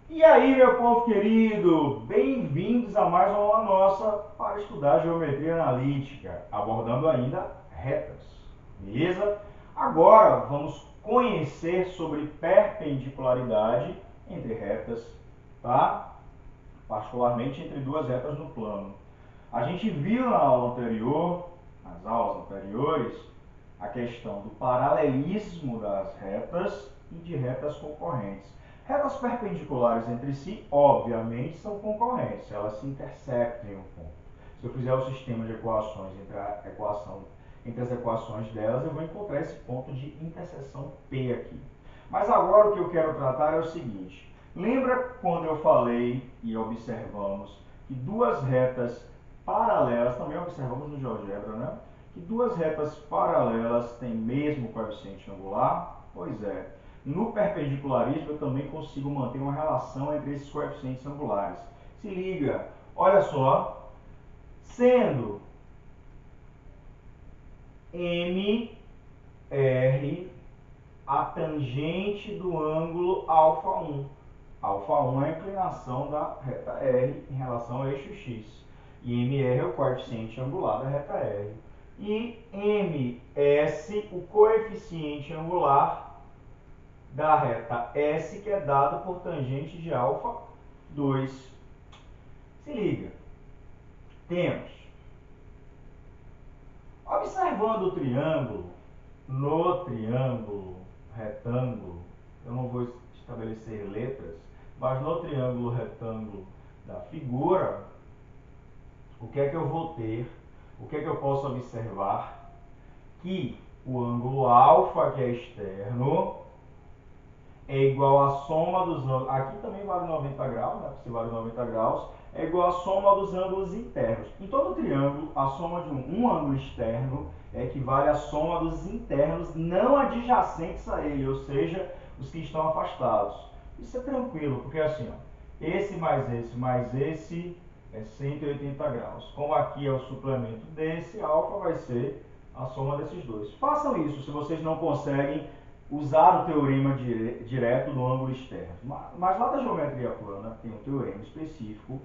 E aí, meu povo querido, bem-vindos a mais uma aula nossa para estudar geometria analítica, abordando ainda retas, beleza? Agora vamos conhecer sobre perpendicularidade entre retas, tá? Particularmente entre duas retas no plano. A gente viu na aula anterior, nas aulas anteriores, a questão do paralelismo das retas e de retas concorrentes. Retas perpendiculares entre si, obviamente, são concorrentes, elas se intersectam em um ponto. Se eu fizer o sistema de equações entre as equações delas, eu vou encontrar esse ponto de interseção P aqui. Mas agora o que eu quero tratar é o seguinte: lembra quando eu falei e observamos que duas retas paralelas, também observamos no GeoGebra, né? Que duas retas paralelas têm mesmo coeficiente angular? Pois é. No perpendicularismo eu também consigo manter uma relação entre esses coeficientes angulares. Se liga, olha só, sendo MR a tangente do ângulo α1. α1 é a inclinação da reta R em relação ao eixo X. E MR é o coeficiente angular da reta R. E MS, o coeficiente angular da reta S, que é dado por tangente de α2. Se liga, temos, observando o triângulo, no triângulo retângulo, eu não vou estabelecer letras, mas no triângulo retângulo da figura, o que é que eu vou ter? O que é que eu posso observar? Que o ângulo alfa, que é externo, é igual à soma dos ângulos. Aqui também vale 90 graus, né? Se vale 90 graus, é igual à soma dos ângulos internos. Em todo triângulo, a soma de um ângulo externo equivale à soma dos internos não adjacentes a ele, ou seja, os que estão afastados. Isso é tranquilo, porque assim, ó, esse mais esse é 180 graus. Como aqui é o suplemento desse, alfa vai ser a soma desses dois. Façam isso se vocês não conseguem usar o teorema direto do ângulo externo. Mas lá da geometria plana tem um teorema específico.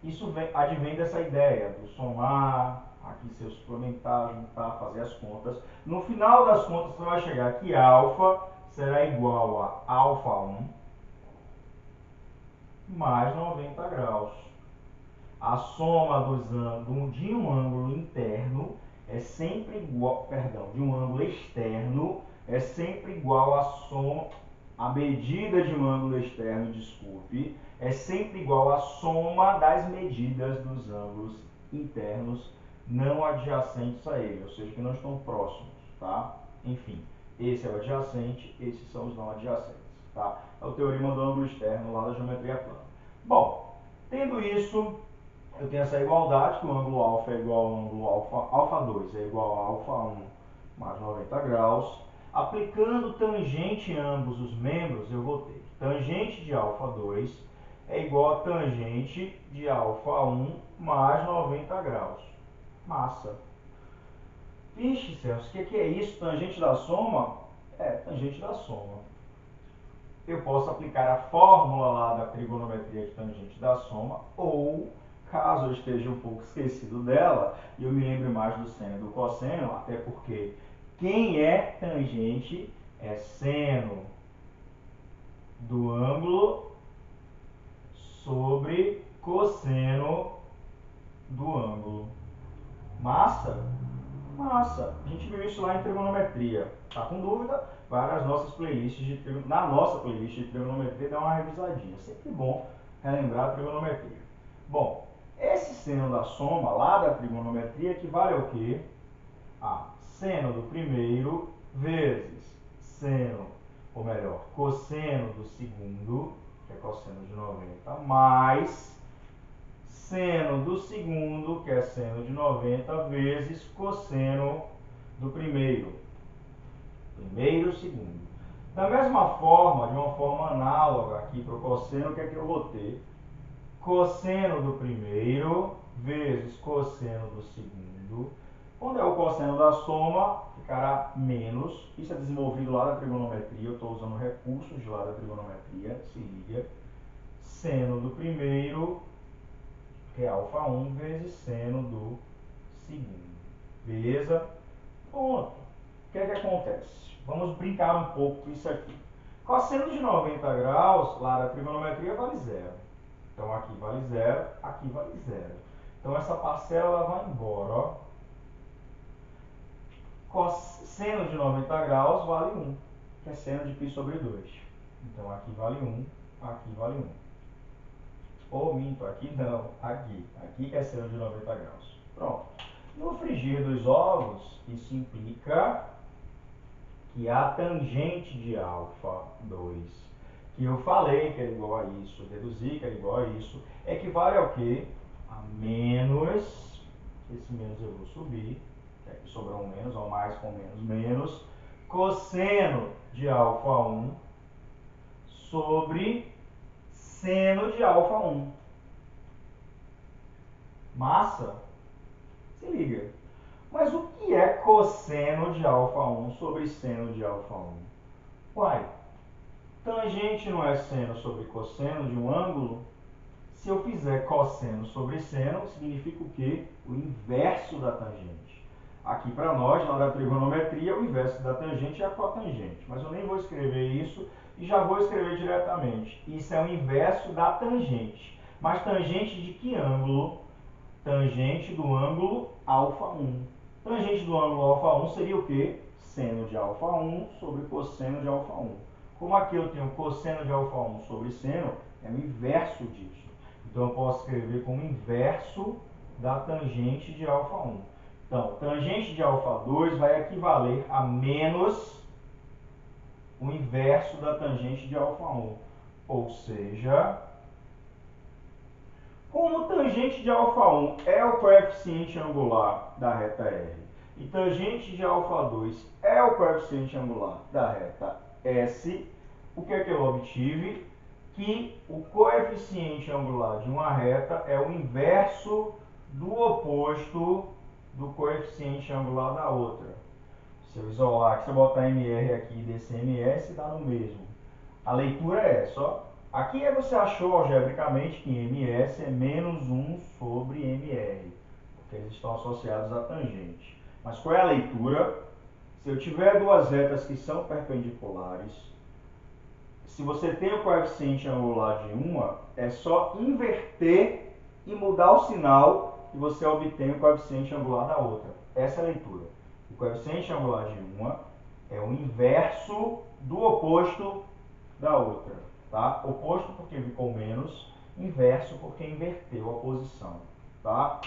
Isso advém dessa ideia do somar, aqui ser suplementar, juntar, fazer as contas. No final das contas, você vai chegar que alfa será igual a α1 mais 90 graus. A soma de um ângulo interno é sempre igual, perdão, de um ângulo externo é sempre igual à soma, a medida de um ângulo externo, desculpe, é sempre igual à soma das medidas dos ângulos internos não adjacentes a ele, ou seja, que não estão próximos, tá? Enfim, esse é o adjacente, esses são os não adjacentes, tá? É o teorema do ângulo externo lá da geometria plana. Bom, tendo isso, eu tenho essa igualdade, que o ângulo alfa é igual ao ângulo alfa2 é igual a alfa1 mais 90 graus. Aplicando tangente em ambos os membros, eu vou ter que tangente de alfa2 é igual a tangente de alfa1 mais 90 graus. Massa. Vixe, Celso, o que é isso? Tangente da soma? É, tangente da soma. Eu posso aplicar a fórmula lá da trigonometria de tangente da soma, ou, caso eu esteja um pouco esquecido dela, e eu me lembre mais do seno e do cosseno, até porque quem é tangente é seno do ângulo sobre cosseno do ângulo. Massa? Massa. A gente viu isso lá em trigonometria. Tá com dúvida? Vai nas nossas playlists na nossa playlist de trigonometria, dá uma revisadinha. Sempre bom relembrar a trigonometria. Bom, esse seno da soma lá da trigonometria equivale ao quê? A seno do primeiro vezes seno, ou melhor, cosseno do segundo, que é cosseno de 90, mais seno do segundo, que é seno de 90, vezes cosseno do primeiro. Primeiro, segundo. Da mesma forma, de uma forma análoga aqui para o cosseno, o que é que eu vou ter? Cosseno do primeiro vezes cosseno do segundo. Quando é o cosseno da soma, ficará menos. Isso é desenvolvido lá da trigonometria. Eu estou usando recursos de lá da trigonometria, se liga. seno do primeiro, que é alfa 1, vezes seno do segundo. Beleza? Pronto. O que é que acontece? Vamos brincar um pouco com isso aqui. Cosseno de 90 graus, lá da trigonometria, vale zero. Então, aqui vale zero, aqui vale zero. Então, essa parcela ela vai embora, ó. Cosseno de 90 graus vale 1, que é seno de π sobre 2. Então, aqui vale 1, aqui vale 1. Ou minto, aqui não, aqui. Aqui que é seno de 90 graus. Pronto. No frigir dos ovos, isso implica que a tangente de alfa 2, que eu falei que era igual a isso, deduzi que era igual a isso, equivale ao quê? A menos, esse menos eu vou subir, que aqui sobrou um menos, ou mais com menos, menos, cosseno de alfa 1 sobre seno de alfa 1. Massa? Se liga. Mas o que é cosseno de alfa 1 sobre seno de alfa 1? Uai, tangente não é seno sobre cosseno de um ângulo? Se eu fizer cosseno sobre seno, significa o quê? O inverso da tangente. Aqui para nós, na hora da trigonometria, o inverso da tangente é a cotangente. Mas eu nem vou escrever isso e já vou escrever diretamente. Isso é o inverso da tangente. Mas tangente de que ângulo? Tangente do ângulo alfa 1. Tangente do ângulo alfa 1 seria o quê? Seno de alfa 1 sobre cosseno de alfa 1. Como aqui eu tenho cosseno de alfa 1 sobre seno, é o inverso disso. Então, eu posso escrever como inverso da tangente de alfa 1. Então, tangente de alfa 2 vai equivaler a menos o inverso da tangente de alfa 1. Ou seja, como tangente de alfa 1 é o coeficiente angular da reta R e tangente de alfa 2 é o coeficiente angular da reta S, o que é que eu obtive? Que o coeficiente angular de uma reta é o inverso do oposto do coeficiente angular da outra. Se eu isolar, se eu botar MR aqui e descer MS, dá no mesmo. A leitura é essa, ó. Aqui você achou algebricamente que MS é menos 1 sobre MR, porque eles estão associados à tangente. Mas qual é a leitura? Se eu tiver duas retas que são perpendiculares, se você tem o coeficiente angular de uma, é só inverter e mudar o sinal e você obtém o coeficiente angular da outra. Essa é a leitura. O coeficiente angular de uma é o inverso do oposto da outra. Tá? Oposto porque ficou menos, inverso porque inverteu a posição. Tá?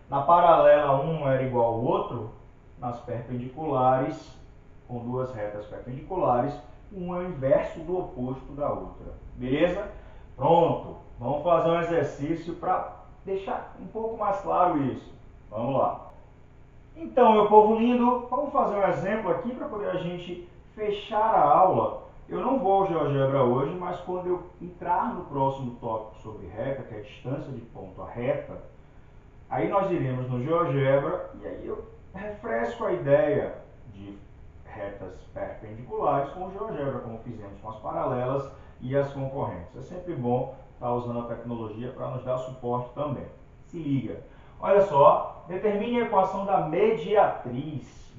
Na paralela, um era igual ao outro, nas perpendiculares, com duas retas perpendiculares, um é o inverso do oposto da outra. Beleza? Pronto. Vamos fazer um exercício para deixar um pouco mais claro isso. Vamos lá. Então, meu povo lindo, vamos fazer um exemplo aqui para poder a gente fechar a aula. Eu não vou ao GeoGebra hoje, mas quando eu entrar no próximo tópico sobre reta, que é a distância de ponto a reta, aí nós iremos no GeoGebra e aí eu refresco a ideia de retas perpendiculares com o GeoGebra, como fizemos com as paralelas e as concorrentes. É sempre bom estar usando a tecnologia para nos dar suporte também. Se liga. Olha só, determine a equação da mediatriz.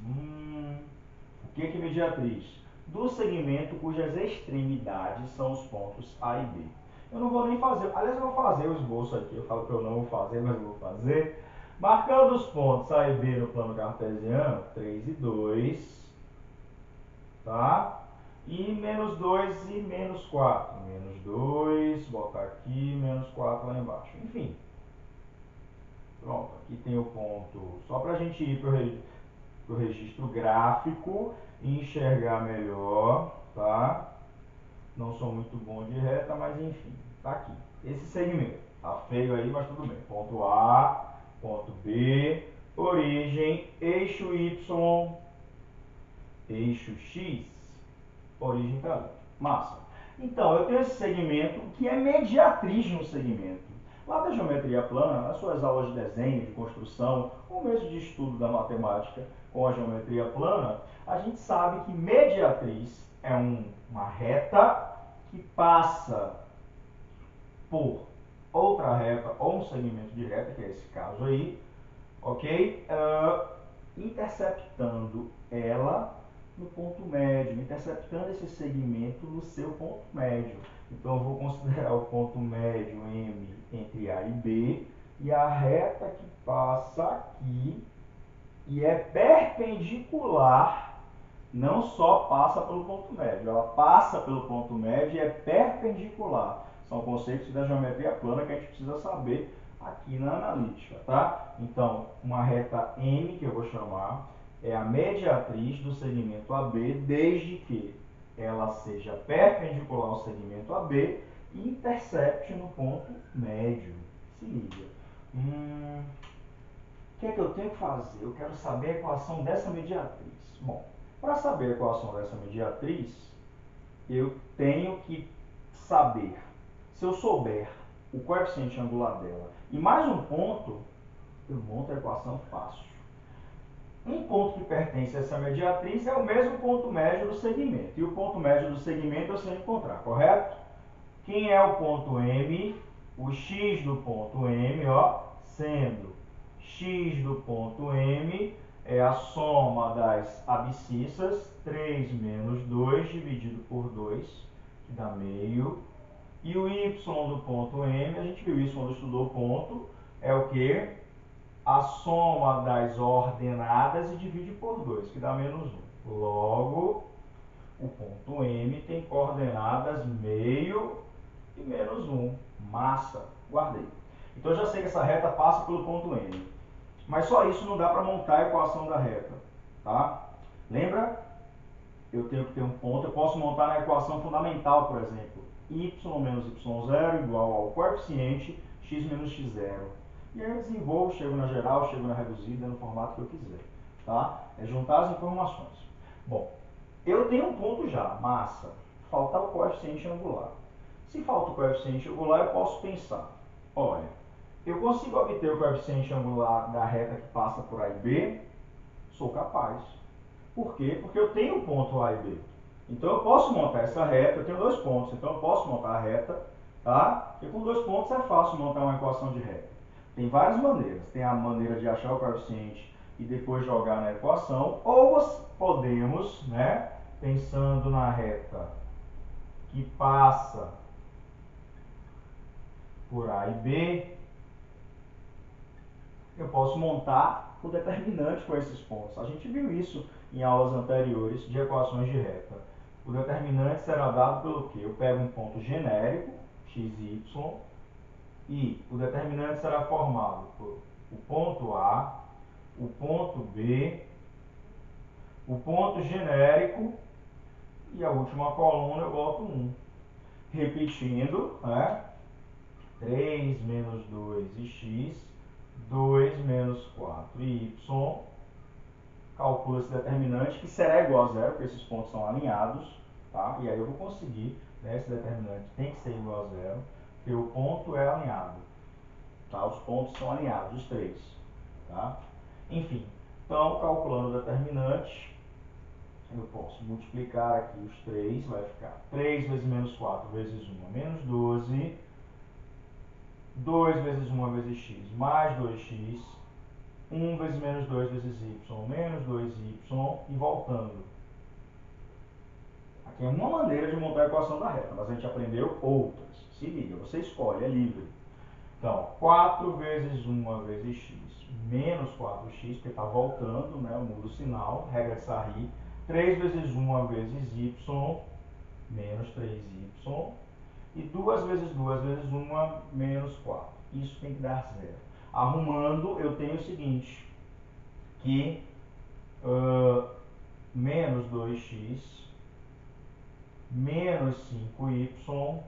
O que é mediatriz? Do segmento cujas extremidades são os pontos A e B. Eu não vou nem fazer, aliás eu vou fazer o esboço aqui, eu falo que eu não vou fazer, mas eu vou fazer. Marcando os pontos A e B no plano cartesiano, 3 e 2, tá? E menos 2 e menos 4. Menos 2, botar aqui, menos 4 lá embaixo. Enfim. Pronto, aqui tem o ponto, só para a gente ir para o registro gráfico e enxergar melhor, tá? Não sou muito bom de reta, mas enfim, tá aqui. Esse segmento, tá feio aí, mas tudo bem. Ponto A, ponto B, origem, eixo Y, eixo X, origem tá ali. Massa. Então, eu tenho esse segmento que é mediatriz no segmento. Lá da geometria plana, nas suas aulas de desenho, de construção, ou mesmo de estudo da matemática com a geometria plana, a gente sabe que mediatriz é uma reta que passa por outra reta ou um segmento de reta, que é esse caso aí, ok? Interceptando ela no ponto médio, interceptando esse segmento no seu ponto médio. Então, eu vou considerar o ponto médio M entre A e B, e a reta que passa aqui e é perpendicular, não só passa pelo ponto médio, ela passa pelo ponto médio e é perpendicular. São conceitos da geometria plana que a gente precisa saber aqui na analítica, tá? Então, uma reta M, que eu vou chamar, é a mediatriz do segmento AB, desde que ela seja perpendicular ao segmento AB e intercepte no ponto médio. Se liga. O que é que eu tenho que fazer? Eu quero saber a equação dessa mediatriz. Bom, para saber a equação dessa mediatriz, eu tenho que saber, se eu souber o coeficiente angular dela e mais um ponto, eu monto a equação fácil. Um ponto que pertence a essa mediatriz é o mesmo ponto médio do segmento. E o ponto médio do segmento eu sei encontrar, correto? Quem é o ponto M? O x do ponto M, ó, sendo x do ponto M é a soma das abscissas, 3 menos 2 dividido por 2, que dá meio. E o y do ponto M, a gente viu isso quando estudou o ponto, é o que? A soma das ordenadas e divide por 2, que dá menos 1. Logo, o ponto M tem coordenadas meio e menos 1. Massa. Guardei. Então, eu já sei que essa reta passa pelo ponto M. Mas só isso não dá para montar a equação da reta. Tá? Lembra? Eu tenho que ter um ponto. Eu posso montar na equação fundamental, por exemplo. Y menos y0 igual ao coeficiente x menos x0. E aí eu desenvolvo, chego na geral, chego na reduzida, no formato que eu quiser. Tá? É juntar as informações. Bom, eu tenho um ponto já, massa. Falta o coeficiente angular. Se falta o coeficiente angular, eu posso pensar. Olha, eu consigo obter o coeficiente angular da reta que passa por A e B? Sou capaz. Por quê? Porque eu tenho o ponto A e B. Então, eu posso montar essa reta, eu tenho dois pontos, então eu posso montar a reta, tá? E com dois pontos é fácil montar uma equação de reta. Tem várias maneiras. Tem a maneira de achar o coeficiente e depois jogar na equação, ou podemos, né, pensando na reta que passa por A e B, eu posso montar o determinante com esses pontos. A gente viu isso em aulas anteriores de equações de reta. O determinante será dado pelo quê? Eu pego um ponto genérico, x e y, e o determinante será formado por o ponto A, o ponto B, o ponto genérico e a última coluna eu boto 1. Repetindo, né? 3 menos 2 e x, 2 menos 4 e y, calcula esse determinante, que será igual a zero, porque esses pontos são alinhados, tá? E aí eu vou conseguir, né, esse determinante tem que ser igual a zero, porque o ponto é alinhado, tá? Os pontos são alinhados, os três, tá? Enfim, então, calculando o determinante, eu posso multiplicar aqui os 3, vai ficar 3 vezes menos 4 vezes 1 menos 12, 2 vezes 1 vezes x mais 2x, 1 vezes menos 2 vezes y menos 2y, e voltando. Aqui é uma maneira de montar a equação da reta, mas a gente aprendeu outras. Se liga, você escolhe, é livre. Então, 4 vezes 1 vezes x menos 4x, porque está voltando, né, muda o sinal, regra de Sarri. 3 vezes 1 vezes y menos 3y. E 2 vezes 2 vezes 1 menos 4. Isso tem que dar zero. Arrumando, eu tenho o seguinte, que menos 2x menos 5y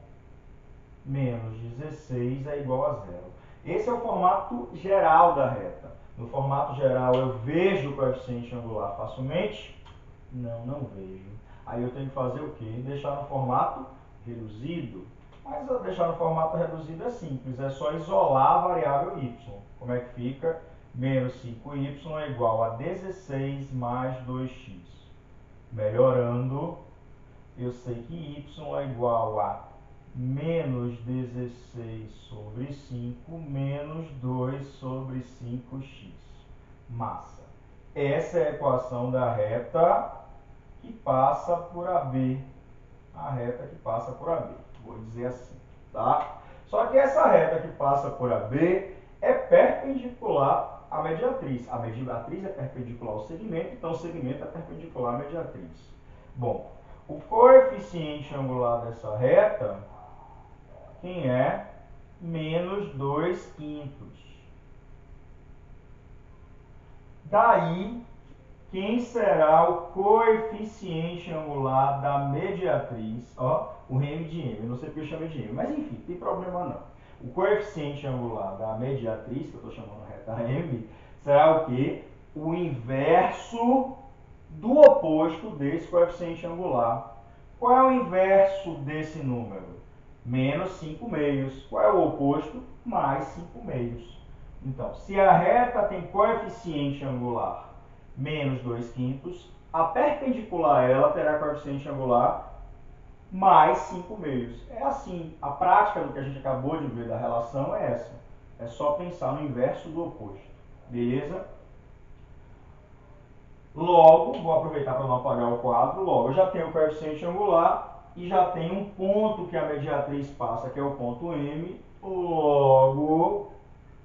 menos 16 é igual a zero. Esse é o formato geral da reta. No formato geral, eu vejo o coeficiente angular facilmente? Não, não vejo. Aí eu tenho que fazer o quê? Deixar no formato reduzido. Mas deixar no formato reduzido é simples, é só isolar a variável y. Como é que fica? Menos 5y é igual a 16 mais 2x. Melhorando, eu sei que y é igual a menos 16 sobre 5 menos 2 sobre 5x. Massa. Essa é a equação da reta que passa por AB. A reta que passa por AB. Vou dizer assim, tá? Só que essa reta que passa por AB é perpendicular à mediatriz. A mediatriz é perpendicular ao segmento, então o segmento é perpendicular à mediatriz. Bom, o coeficiente angular dessa reta, quem é? Menos 2 quintos. Daí, quem será o coeficiente angular da mediatriz? Ó, o rm de m, eu não sei porque eu chamei de m, mas enfim, não tem problema não. O coeficiente angular da mediatriz, que eu estou chamando reta m, será o quê? O inverso do oposto desse coeficiente angular. Qual é o inverso desse número? Menos 5 meios. Qual é o oposto? Mais 5 meios. Então, se a reta tem coeficiente angular menos 2 quintos, a perpendicular a ela terá coeficiente angular mais 5 meios. É assim, a prática do que a gente acabou de ver da relação é essa. É só pensar no inverso do oposto. Beleza? Logo, vou aproveitar para não apagar o quadro, logo eu já tenho o coeficiente angular e já tenho um ponto que a mediatriz passa, que é o ponto M. Logo,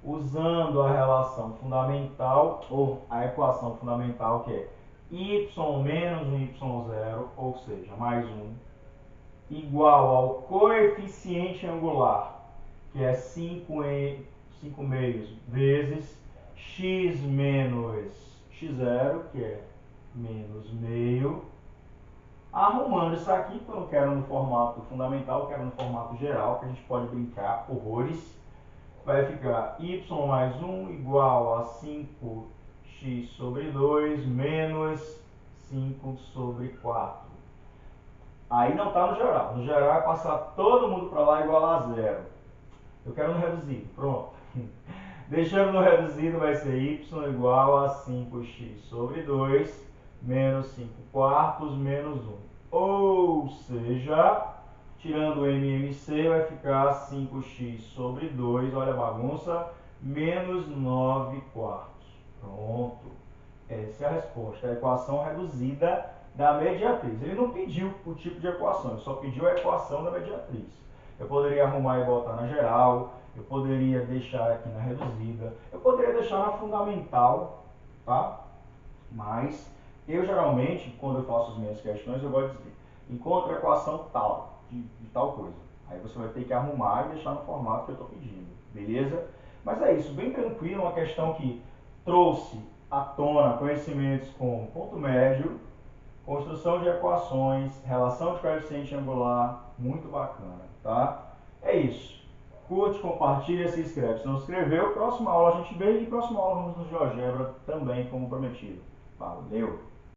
usando a relação fundamental, ou a equação fundamental, que é y menos um y0, ou seja, mais 1, igual ao coeficiente angular, que é 5 meios, vezes x menos x0, que é menos meio. Arrumando isso aqui, que eu não quero no formato fundamental, eu quero no formato geral, que a gente pode brincar horrores. Vai ficar y mais 1 igual a 5x sobre 2 menos 5 sobre 4. Aí não está no geral. No geral é passar todo mundo para lá igual a zero. Eu quero no reduzido. Pronto. Deixando no reduzido vai ser y igual a 5x sobre 2 menos 5 quartos menos 1. Ou seja, tirando o MMC vai ficar 5x sobre 2, olha a bagunça, menos 9 quartos. Pronto. Essa é a resposta, a equação reduzida da mediatriz. Ele não pediu o tipo de equação, ele só pediu a equação da mediatriz. Eu poderia arrumar e botar na geral, eu poderia deixar aqui na reduzida, eu poderia deixar na fundamental, tá? Mas eu geralmente, quando eu faço as minhas questões, eu vou dizer, encontre a equação tal, de tal coisa. Aí você vai ter que arrumar e deixar no formato que eu estou pedindo, beleza? Mas é isso, bem tranquilo, uma questão que trouxe à tona conhecimentos como ponto médio, construção de equações, relação de coeficiente angular, muito bacana, tá? É isso. Curte, compartilha, se inscreve. Se não se inscreveu, próxima aula a gente vê e próxima aula vamos no GeoGebra também, como prometido. Valeu!